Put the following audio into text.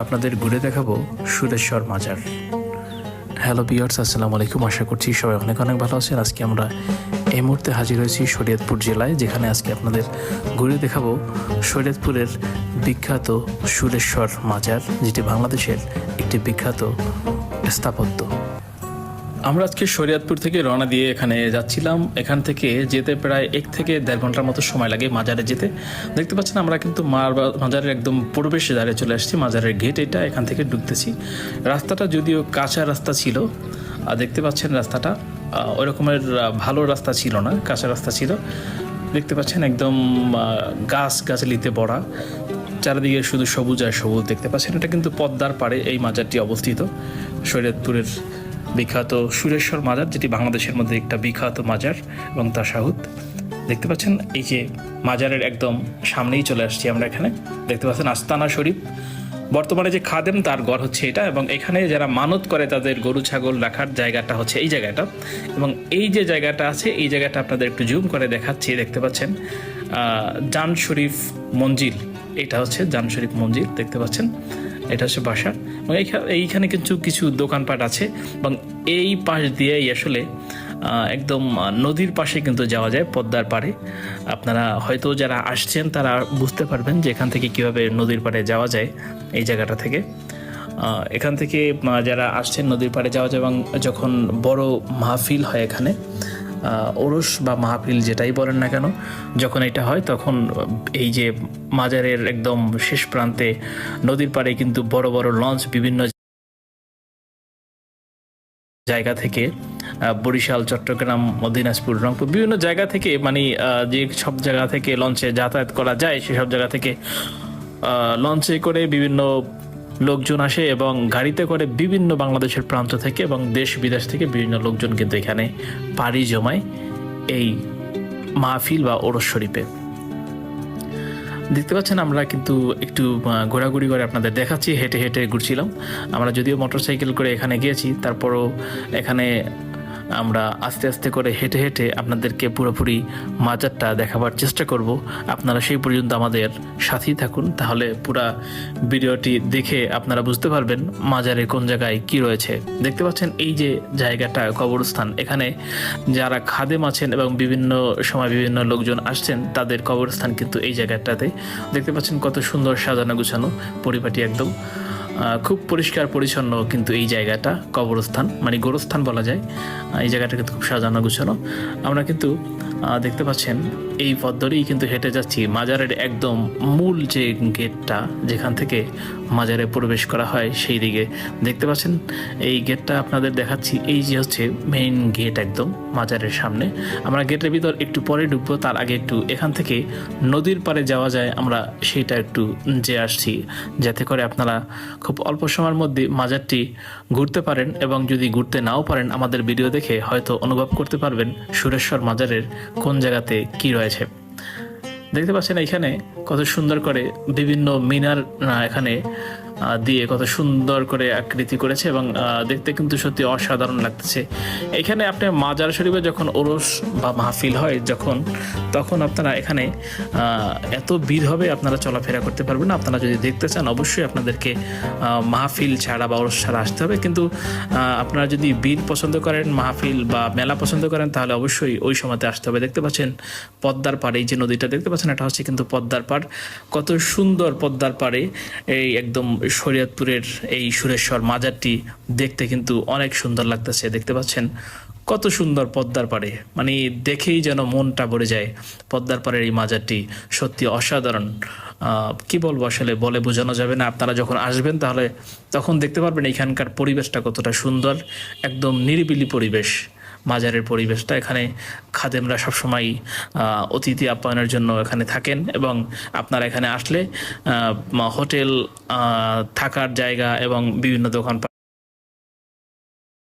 আপনাদের ঘুরে দেখাবো সুরেশ্বর মাজার। হ্যালো ভিউয়ার্স, আসসালামু আলাইকুম। আশা করছি সবাই অনেক অনেক ভালো আছেন। আজকে আমরা এই মুহূর্তে হাজির হয়েছি শরীয়তপুর জেলায়, যেখানে আজকে আপনাদের ঘুরে দেখাবো শরীয়তপুরের বিখ্যাত সুরেশ্বর মাজার, যেটি বাংলাদেশের একটি বিখ্যাত স্থাপত্য। আমরা আজকে শরীয়তপুর থেকে রওনা দিয়ে এখানে যাচ্ছিলাম। এখান থেকে যেতে প্রায় 1 থেকে 1.5 ঘন্টার মতো সময় লাগে মাজারে যেতে। দেখতে পাচ্ছেন আমরা কিন্তু মাজারের একদম প্রবেশ দ্বারে চলে আসছি। মাজারের গেট এটা, এখান থেকে ঢুকতেছি। রাস্তাটা যদিও কাঁচা রাস্তা ছিল, দেখতে পাচ্ছেন রাস্তাটা ওই রকমের ভালো রাস্তা ছিল না, কাঁচা রাস্তা ছিল। দেখতে পাচ্ছেন একদম গাছগাছালিতে ভরা, চারিদিকে শুধু সবুজ আর সবুজ দেখতে পাচ্ছেন। এটা কিন্তু পদ্মার পাড়ে এই মাজারটি অবস্থিত, শরীয়তপুরের বিখ্যাত সুরেশ্বর মাজার, যেটি বাংলাদেশের মধ্যে একটা বিখ্যাত মাজার এবং তাশাহুদ। দেখতে পাচ্ছেন এই যে মাজারের একদম সামনেই চলে আসছি আমরা। এখানে দেখতে পাচ্ছেন আস্তানা শরীফ, বর্তমানে যে খাদেম তার ঘর হচ্ছে এটা, এবং এখানে যারা মানত করে তাদের গরু ছাগল রাখার জায়গাটা হচ্ছে এই জায়গাটা। এবং এই যে জায়গাটা আছে, এই জায়গাটা আপনাদের একটু জুম করে দেখাচ্ছি। দেখতে পাচ্ছেন জান শরীফ মঞ্জিল, এটা হচ্ছে জান শরীফ মঞ্জিল। দেখতে পাচ্ছেন এটা হচ্ছে বাসা, এবং এইখানে কিছু দোকানপাট আছে, এবং এই পাশ দিয়েই আসলে একদম নদীর পাশে কিন্তু যাওয়া যায়, পদ্মার পাড়ে। আপনারা হয়তো যারা আসছেন তারা বুঝতে পারবেন যে এখান থেকে কীভাবে নদীর পাড়ে যাওয়া যায় এই জায়গাটা থেকে। এখান থেকে যারা আসছেন নদীর পাড়ে যাওয়া যায়, এবং যখন বড় মাহফিল হয় এখানে, ওরস বা মাহফিল যেটাই বলেন না কেন, যখন এটা হয় তখন এই যে মাজারের একদম শেষ প্রান্তে নদীর পাড়ে কিন্তু বড় বড় লঞ্চ বিভিন্ন জায়গা থেকে, বরিশাল, চট্টগ্রাম, দিনাজপুর, রংপুর, বিভিন্ন জায়গা থেকে, মানে যে সব জায়গা থেকে লঞ্চে যাতায়াত করা যায় সেসব জায়গা থেকে লঞ্চে করে বিভিন্ন লোকজন আসে, এবং গাড়িতে করে বিভিন্ন বাংলাদেশের প্রান্ত থেকে এবং দেশ বিদেশ থেকে বিভিন্ন লোকজন কিন্তু এখানে পাড়ি জমায় এই মাহফিল বা ওরস শরীফে। দেখতে পাচ্ছেন আমরা কিন্তু একটু ঘোরাঘুরি করে আপনাদের দেখাচ্ছি। হেঁটে হেঁটে ঘুরছিলাম আমরা, যদিও মোটরসাইকেল করে এখানে গিয়েছি, তারপরও এখানে আমরা আস্তে আস্তে করে হেঁটে হেঁটে আপনাদেরকে পুরোপুরি মাজারটা দেখাবার চেষ্টা করব। আপনারা সেই পর্যন্ত আমাদের সাথেই থাকুন, তাহলে পুরা ভিডিওটি দেখে আপনারা বুঝতে পারবেন মাজারে কোন জায়গায় কি রয়েছে। দেখতে পাচ্ছেন এই যে জায়গাটা কবরস্থান, এখানে যারা খাদেম আছেন এবং বিভিন্ন সময় বিভিন্ন লোকজন আসছেন তাদের কবরস্থান কিন্তু এই জায়গাটাতে। দেখতে পাচ্ছেন কত সুন্দর সাজানো গুছানো পরিপাটি, একদম খুব পরিষ্কার পরিচ্ছন্ন কিন্তু এই জায়গাটা, কবরস্থান মানে গোরস্থান বলা যায়। এই জায়গাটা কিন্তু খুব সাজানো গুছানো। আমরা কিন্তু দেখতে পাচ্ছেন এই পথ ধরেই কিন্তু হেঁটে যাচ্ছি মাজারের একদম মূল যে গেটটা, যেখান থেকে মাজারে প্রবেশ করা হয় সেই দিকে। দেখতে পাচ্ছেন এই গেটটা আপনাদের দেখাচ্ছি, এই যে হচ্ছে মেইন গেট একদম মাজারের সামনে। আমরা গেটের ভিতর একটু পরে ঢুকবো, তার আগে একটু এখান থেকে নদীর পাড়ে যাওয়া যায় আমরা সেইটা একটু যে আসছি, যাতে করে আপনারা খুব অল্প সময়ের মধ্যে মাজারটি ঘুরতে পারেন, এবং যদি ঘুরতে নাও পারেন আমাদের ভিডিও দেখে হয়তো অনুভব করতে পারবেন সুরেশ্বর মাজারের কোন জায়গাতে কি রয়েছে। দেখতে পাচ্ছেন এখানে কত সুন্দর করে বিভিন্ন মিনার এখানে দিয়ে কত সুন্দর করে আকৃতি করেছে, এবং দেখতে কিন্তু সত্যি অসাধারণ লাগতেছে। এখানে আপনি মাজার শরীফে যখন ওরস বা মাহফিল হয় তখন আপনারা এখানে এত ভিড় হবে, আপনারা চলাফেরা করতে পারবেন না। আপনারা যদি দেখতে চান অবশ্যই আপনাদেরকে মাহফিল ছাড়া বা ওরস ছাড়া আসতে হবে, কিন্তু আপনারা যদি ভিড় পছন্দ করেন, মাহফিল বা মেলা পছন্দ করেন, তাহলে অবশ্যই ওই সময়তে আসতে হবে। দেখতে পাচ্ছেন পদ্মার পাড়ে এই যে নদীটা দেখতে পাচ্ছেন, এটা হচ্ছে কিন্তু পদ্মার পাড়। কত সুন্দর পদ্মার পাড়ে এই একদম শরীয়তপুরের এই সুরেশ্বর মাজারটি দেখতে কিন্তু অনেক সুন্দর লাগতেছে। দেখতে পাচ্ছেন কত সুন্দর পদ্মার পাড়ে, মানে দেখেই যেন মনটা ভরে যায়। পদ্মার পাড়ের এই মাজারটি সত্যি অসাধারণ, কি বলবো আসলে বলে বোঝানো যাবে না। আপনারা যখন আসবেন তাহলে তখন দেখতে পারবেন এখানকার পরিবেশটা কতটা সুন্দর, একদম নিরিবিলি পরিবেশ মাজারের পরিবেশটা। এখানে খাদেমরা সবসময় অতিথি আপ্যায়নের জন্য এখানে থাকেন, এবং আপনারা এখানে আসলে হোটেল, থাকার জায়গা এবং বিভিন্ন দোকানপাট